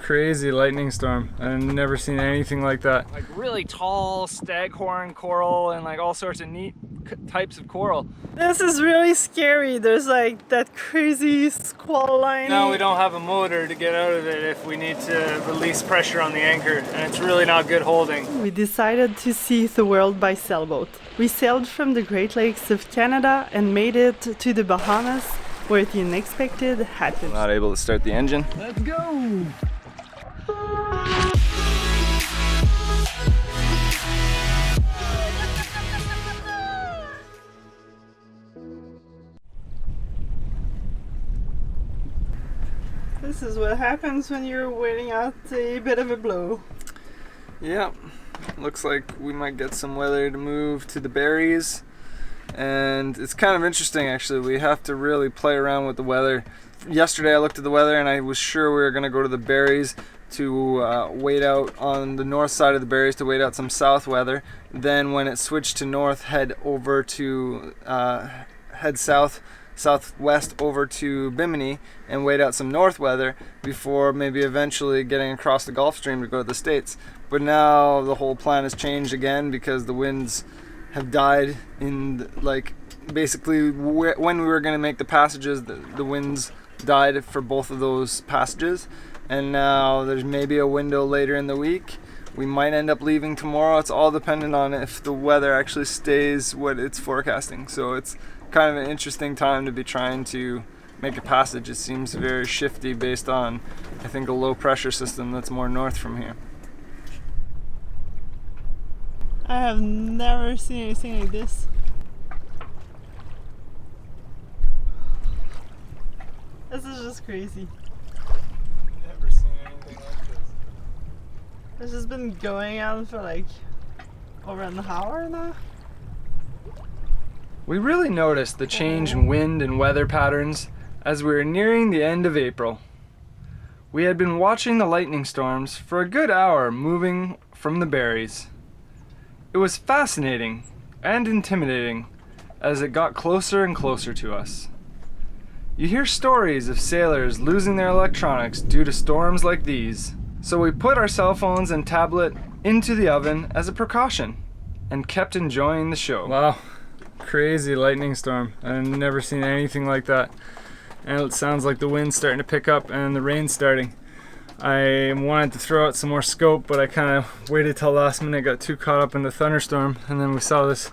crazy lightning storm. I've never seen anything like that. Like really tall staghorn coral and like all sorts of neat types of coral. This is really scary. There's like that crazy squall line. Now we don't have a motor to get out of it if we need to release pressure on the anchor, and it's really not good holding. We decided to see the world by sailboat. We sailed from the Great Lakes of Canada and made it to the Bahamas, where the unexpected happened. Not able to start the engine. Let's go! This is what happens when you're waiting out a bit of a blow. Yeah, looks like we might get some weather to move to the berries. And it's kind of interesting actually. We have to really play around with the weather. Yesterday I looked at the weather and I was sure we were going to go to the berries to wait out on the north side of the berries to wait out some south weather. Then when it switched to north, head southwest over to Bimini and wait out some north weather before maybe eventually getting across the Gulf Stream to go to the States. But now the whole plan has changed again because the winds have died in, like, basically when we were going to make the passages, the winds died for both of those passages, and now there's maybe a window later in the week. We might end up leaving tomorrow. It's all dependent on if the weather actually stays what it's forecasting. So it's kind of an interesting time to be trying to make a passage. It seems very shifty based on, I think, a low pressure system that's more north from here. I have never seen anything like this. This is just crazy. Never seen anything like this. This has been going on for like over an hour now. We really noticed the change in wind and weather patterns as we were nearing the end of April. We had been watching the lightning storms for a good hour moving from the berries. It was fascinating and intimidating as it got closer and closer to us. You hear stories of sailors losing their electronics due to storms like these, so we put our cell phones and tablet into the oven as a precaution and kept enjoying the show. Wow, crazy lightning storm. I've never seen anything like that. And it sounds like the wind's starting to pick up and the rain's starting. I wanted to throw out some more scope, but I kind of waited till last minute, got too caught up in the thunderstorm, and then we saw this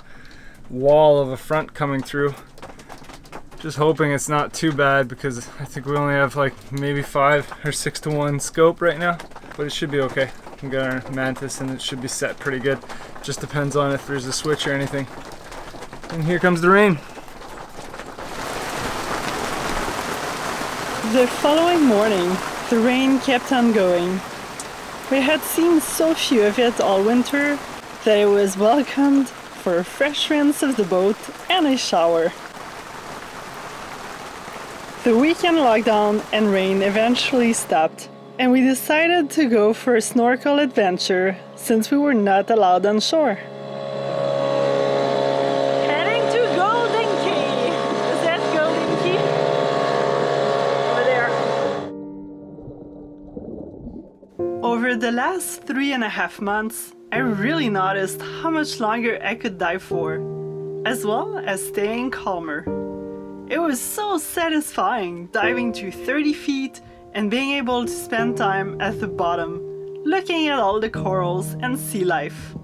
wall of a front coming through. Just hoping it's not too bad because I think we only have like maybe 5 or 6 to 1 scope right now, but it should be okay. We got our mantis and it should be set pretty good. Just depends on if there's a switch or anything. And here comes the rain. The following morning, the rain kept on going. We had seen so few of it all winter that it was welcomed for a fresh rinse of the boat and a shower. The weekend lockdown and rain eventually stopped, and we decided to go for a snorkel adventure since we were not allowed on shore. Heading to Goulding Cay. Is that Goulding Cay? Over there. Over the last 3.5 months, I really noticed how much longer I could dive for, as well as staying calmer. It was so satisfying diving to 30 feet and being able to spend time at the bottom, looking at all the corals and sea life.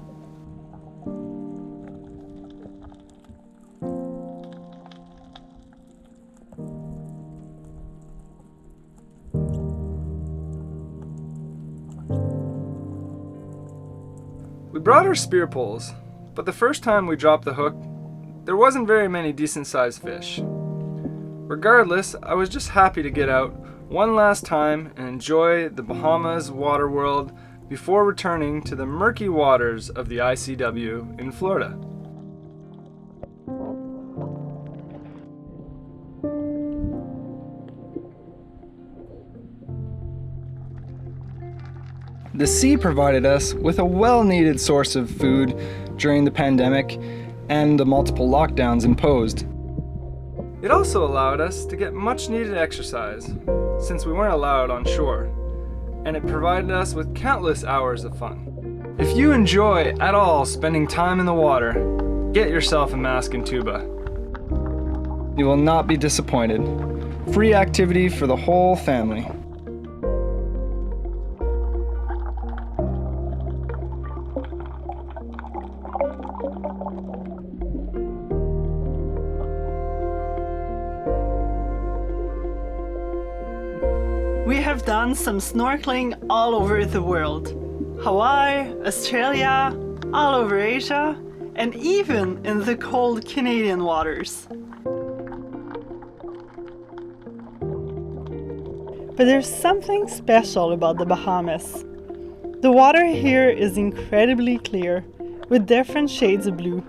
We brought our spear poles, but the first time we dropped the hook, there wasn't very many decent-sized fish. Regardless, I was just happy to get out one last time and enjoy the Bahamas water world before returning to the murky waters of the ICW in Florida. The sea provided us with a well-needed source of food during the pandemic and the multiple lockdowns imposed. It also allowed us to get much-needed exercise, since we weren't allowed on shore, and it provided us with countless hours of fun. If you enjoy at all spending time in the water, get yourself a mask and tuba. You will not be disappointed. Free activity for the whole family. We have done some snorkeling all over the world. Hawaii, Australia, all over Asia, and even in the cold Canadian waters. But there's something special about the Bahamas. The water here is incredibly clear, with different shades of blue.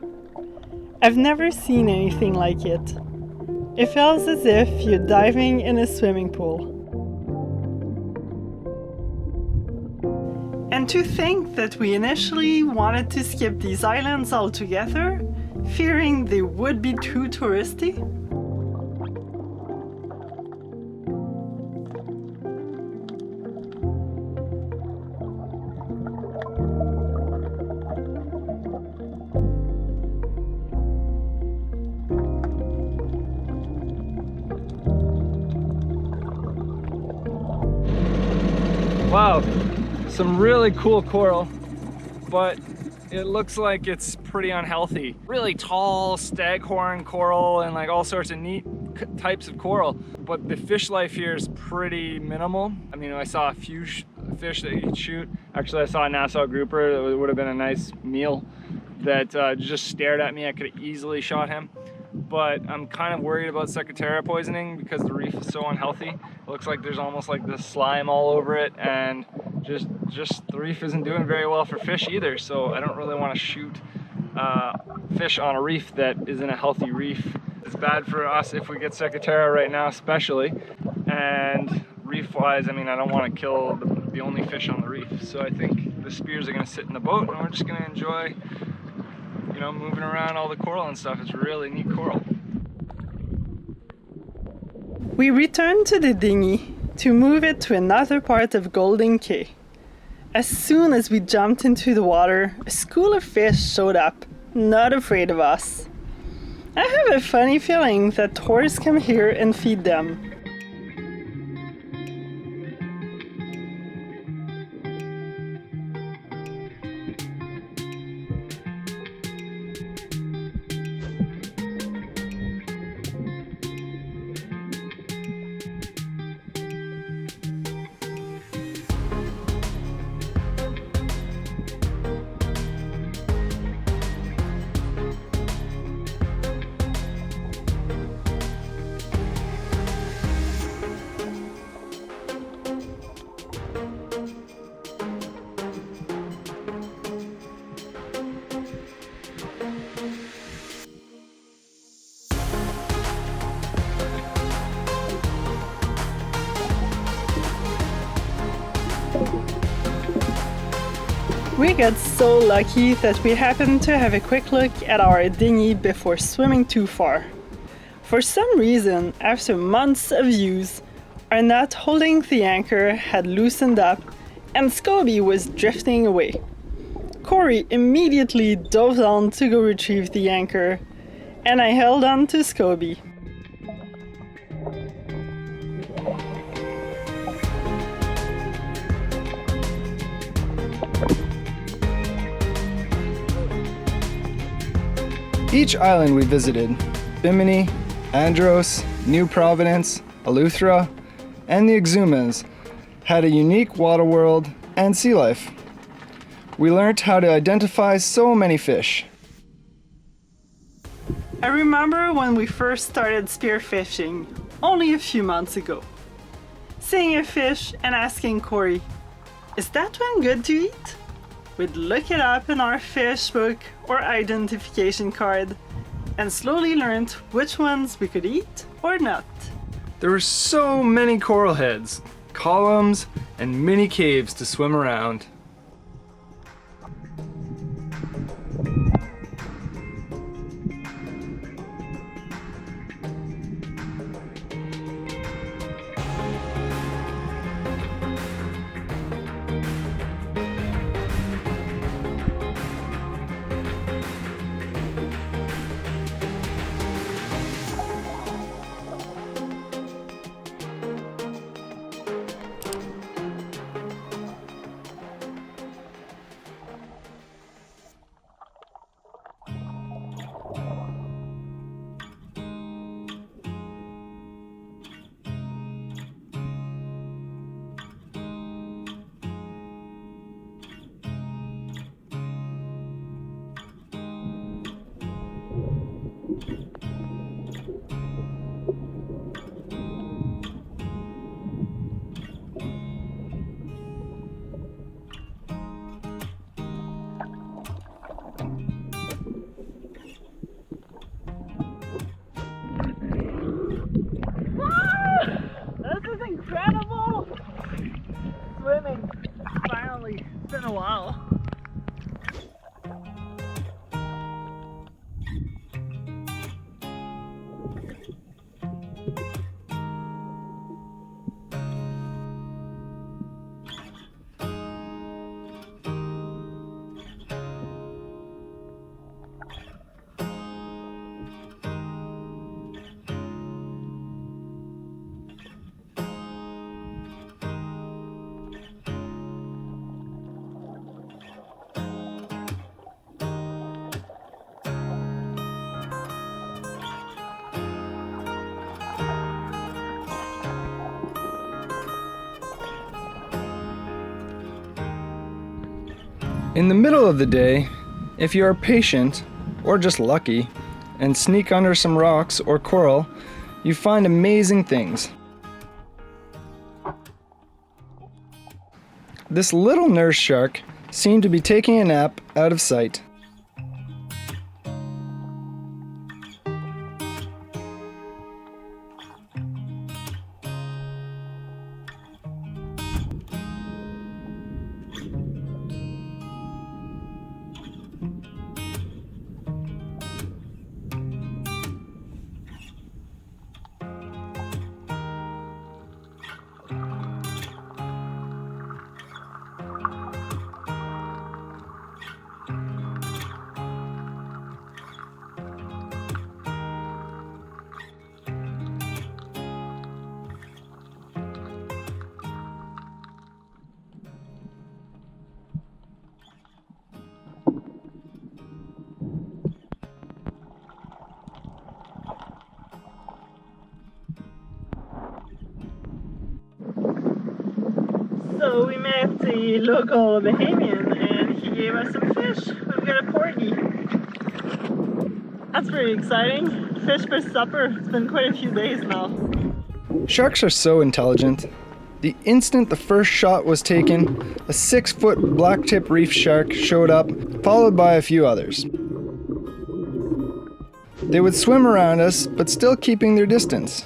I've never seen anything like it. It feels as if you're diving in a swimming pool. And to think that we initially wanted to skip these islands altogether, fearing they would be too touristy. Wow, some really cool coral, but it looks like it's pretty unhealthy. Really tall staghorn coral and like all sorts of neat types of coral. But the fish life here is pretty minimal. I mean, I saw a few fish that you could shoot. Actually, I saw a Nassau grouper that would have been a nice meal that just stared at me. I could have easily shot him. But I'm kind of worried about Secretera poisoning because the reef is so unhealthy. It looks like there's almost like this slime all over it, and just the reef isn't doing very well for fish either. So I don't really want to shoot fish on a reef that isn't a healthy reef. It's bad for us if we get Secretera right now, especially. And reef-wise, I mean, I don't want to kill the only fish on the reef. So I think the spears are going to sit in the boat, and we're just going to enjoy, you know, moving around all the coral and stuff. It's really neat coral. We returned to the dinghy to move it to another part of Goulding Cay. As soon as we jumped into the water, a school of fish showed up, not afraid of us. I have a funny feeling that tourists come here and feed them. We got so lucky that we happened to have a quick look at our dinghy before swimming too far. For some reason, after months of use, our nut holding the anchor had loosened up and Scobie was drifting away. Corey immediately dove down to go retrieve the anchor, and I held on to Scobie. Each island we visited, Bimini, Andros, New Providence, Eleuthera, and the Exumas, had a unique water world and sea life. We learned how to identify so many fish. I remember when we first started spearfishing, only a few months ago. Seeing a fish and asking Corey, "Is that one good to eat?" We'd look it up in our fish book or identification card and slowly learned which ones we could eat or not. There were so many coral heads, columns, and mini caves to swim around. been a while. In the middle of the day, if you are patient, or just lucky, and sneak under some rocks or coral, you find amazing things. This little nurse shark seemed to be taking a nap out of sight. So we met the local Bahamian and he gave us some fish. We've got a porgy. That's pretty exciting. Fish for supper. It's been quite a few days now. Sharks are so intelligent. The instant the first shot was taken, a 6-foot blacktip reef shark showed up, followed by a few others. They would swim around us, but still keeping their distance,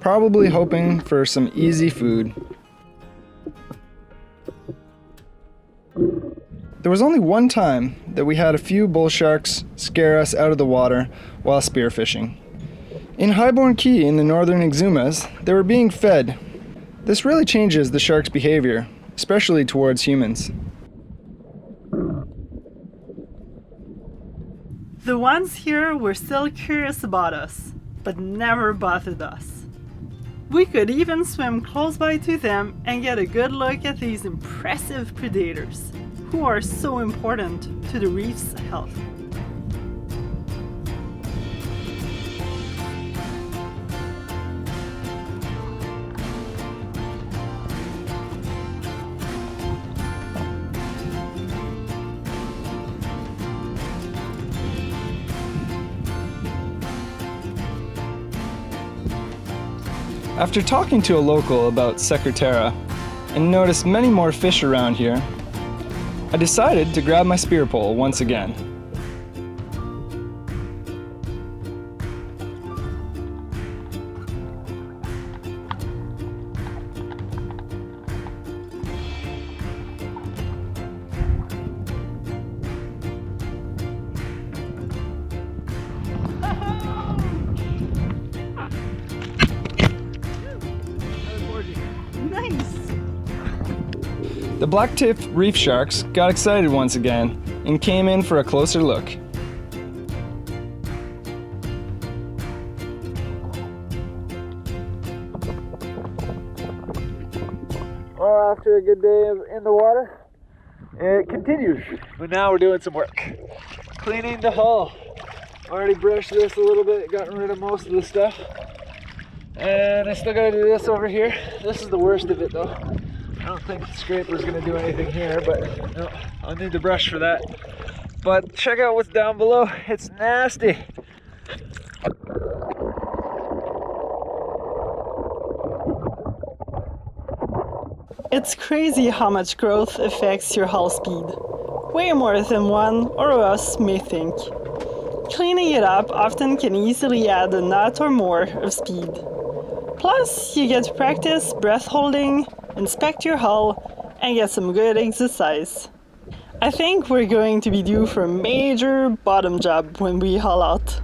probably hoping for some easy food. There was only one time that we had a few bull sharks scare us out of the water while spearfishing. In Goulding Cay in the northern Exumas, they were being fed. This really changes the shark's behavior, especially towards humans. The ones here were still curious about us, but never bothered us. We could even swim close by to them and get a good look at these impressive predators, who are so important to the reef's health. After talking to a local about Secretera and noticed many more fish around here, I decided to grab my spear pole once again. The blacktip reef sharks got excited once again and came in for a closer look. Well, after a good day in the water, it continues. But now we're doing some work. Cleaning the hull. Already brushed this a little bit, gotten rid of most of the stuff. And I still gotta do this over here. This is the worst of it though. I don't think the scraper's gonna do anything here, but no, I'll need the brush for that. But check out what's down below. It's nasty. It's crazy how much growth affects your hull speed. Way more than one or us may think. Cleaning it up often can easily add a knot or more of speed. Plus, you get to practice breath holding, inspect your hull, and get some good exercise. I think we're going to be due for a major bottom job when we haul out.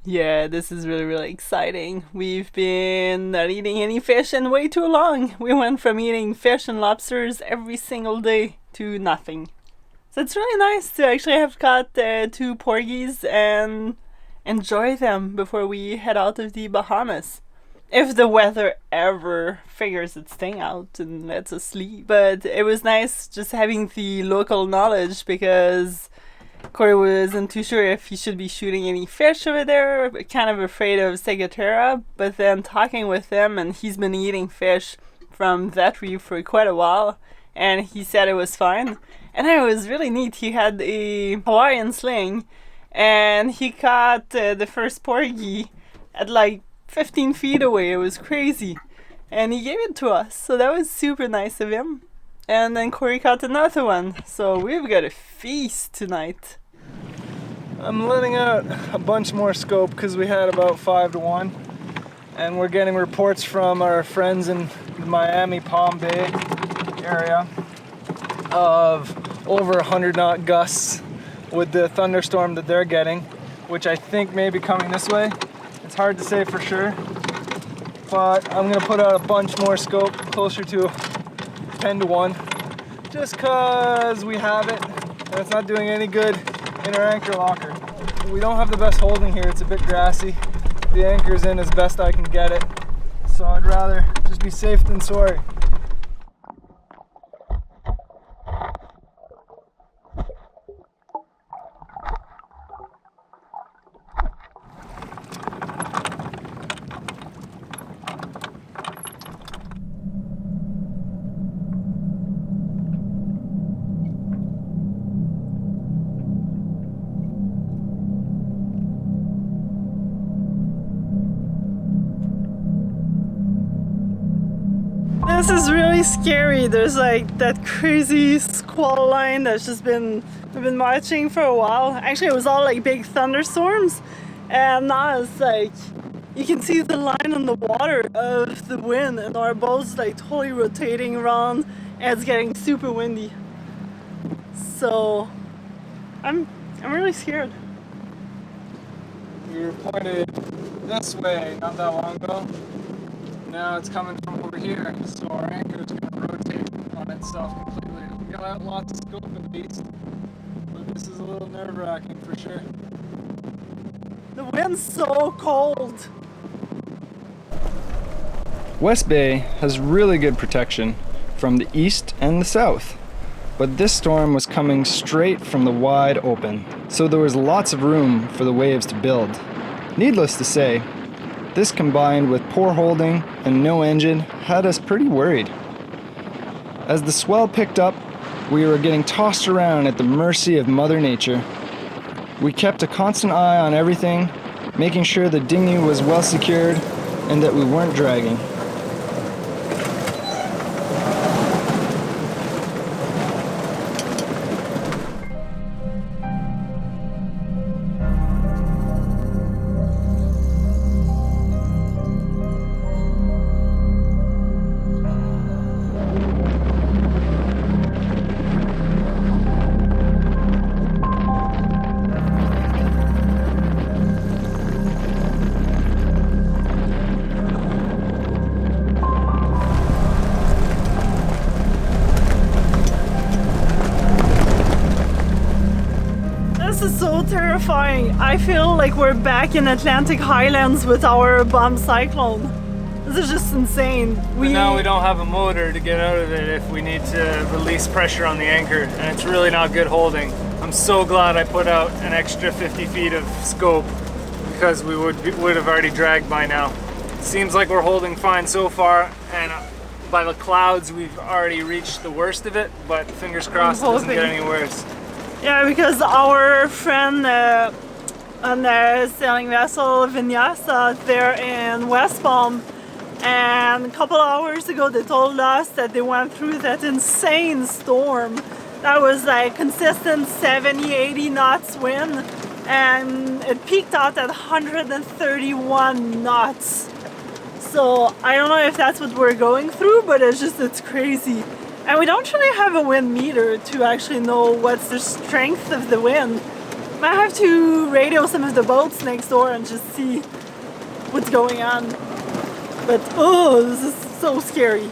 Yeah, this is really exciting. We've been not eating any fish in way too long. We went from eating fish and lobsters every single day to nothing. So it's really nice to actually have caught 2 porgies and enjoy them before we head out of the Bahamas. If the weather ever figures its thing out and lets us sleep. But it was nice just having the local knowledge because Corey wasn't too sure if he should be shooting any fish over there, kind of afraid of Ciguatera, but then talking with him, and he's been eating fish from that reef for quite a while, and he said it was fine. And it was really neat. He had a Hawaiian sling, and he caught the first porgy at like 15 feet away. It was crazy. And he gave it to us, so that was super nice of him. And then Corey caught another one, so we've got a feast tonight. I'm letting out a bunch more scope because we had about 5 to 1. And we're getting reports from our friends in the Miami Palm Bay area of over 100 knot gusts with the thunderstorm that they're getting, which I think may be coming this way. It's hard to say for sure, but I'm gonna put out a bunch more scope closer to 10 to 1 just cause we have it and it's not doing any good in our anchor locker. We don't have the best holding here, it's a bit grassy. The anchor's in as best I can get it, so I'd rather just be safe than sorry. This is really scary. There's like that crazy squall line that's just we've been watching for a while. Actually, it was all like big thunderstorms, and now it's like you can see the line on the water of the wind, and our boat's like totally rotating around, and it's getting super windy. So I'm really scared. We were pointed this way not that long ago. Now it's coming from over here, so our anchor is going to rotate on itself completely. We got lots of scope at least, but this is a little nerve-wracking for sure. The wind's so cold. West Bay has really good protection from the east and the south, but this storm was coming straight from the wide open, so there was lots of room for the waves to build. Needless to say, this combined with poor holding and no engine had us pretty worried. As the swell picked up, we were getting tossed around at the mercy of Mother Nature. We kept a constant eye on everything, making sure the dinghy was well secured and that we weren't dragging. terrifying. I feel like we're back in Atlantic Highlands with our bomb cyclone. This is just insane. Now we don't have a motor to get out of it if we need to release pressure on the anchor, and it's really not good holding. I'm so glad I put out an extra 50 feet of scope because we would have already dragged by now. Seems like we're holding fine so far, and by the clouds we've already reached the worst of it, but fingers crossed it doesn't get any worse. Yeah, because our friend on the sailing vessel Vinyasa there in West Palm, and a couple hours ago they told us that they went through that insane storm that was like consistent 70-80 knots wind, and it peaked out at 131 knots. So I don't know if that's what we're going through, but it's crazy. And we don't really have a wind meter to actually know what's the strength of the wind. Might have to radio some of the boats next door and just see what's going on. But oh, this is so scary.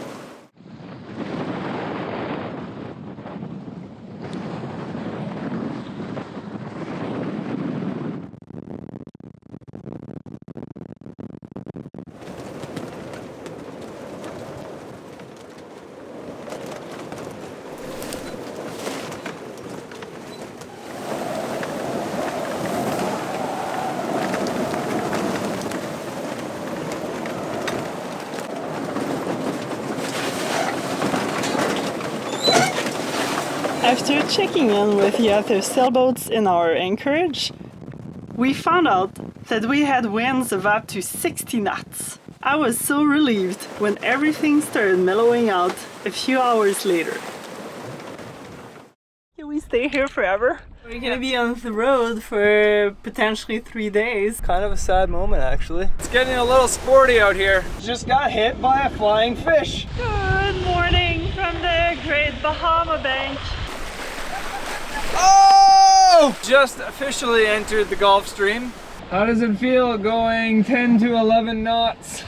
After checking in with the other sailboats in our anchorage, we found out that we had winds of up to 60 knots. I was so relieved when everything started mellowing out a few hours later. Can we stay here forever? We're gonna be on the road for potentially 3 days. Kind of a sad moment, actually. It's getting a little sporty out here. Just got hit by a flying fish. Good morning from the Great Bahama Bank. Oh! Just officially entered the Gulf Stream. How does it feel going 10 to 11 knots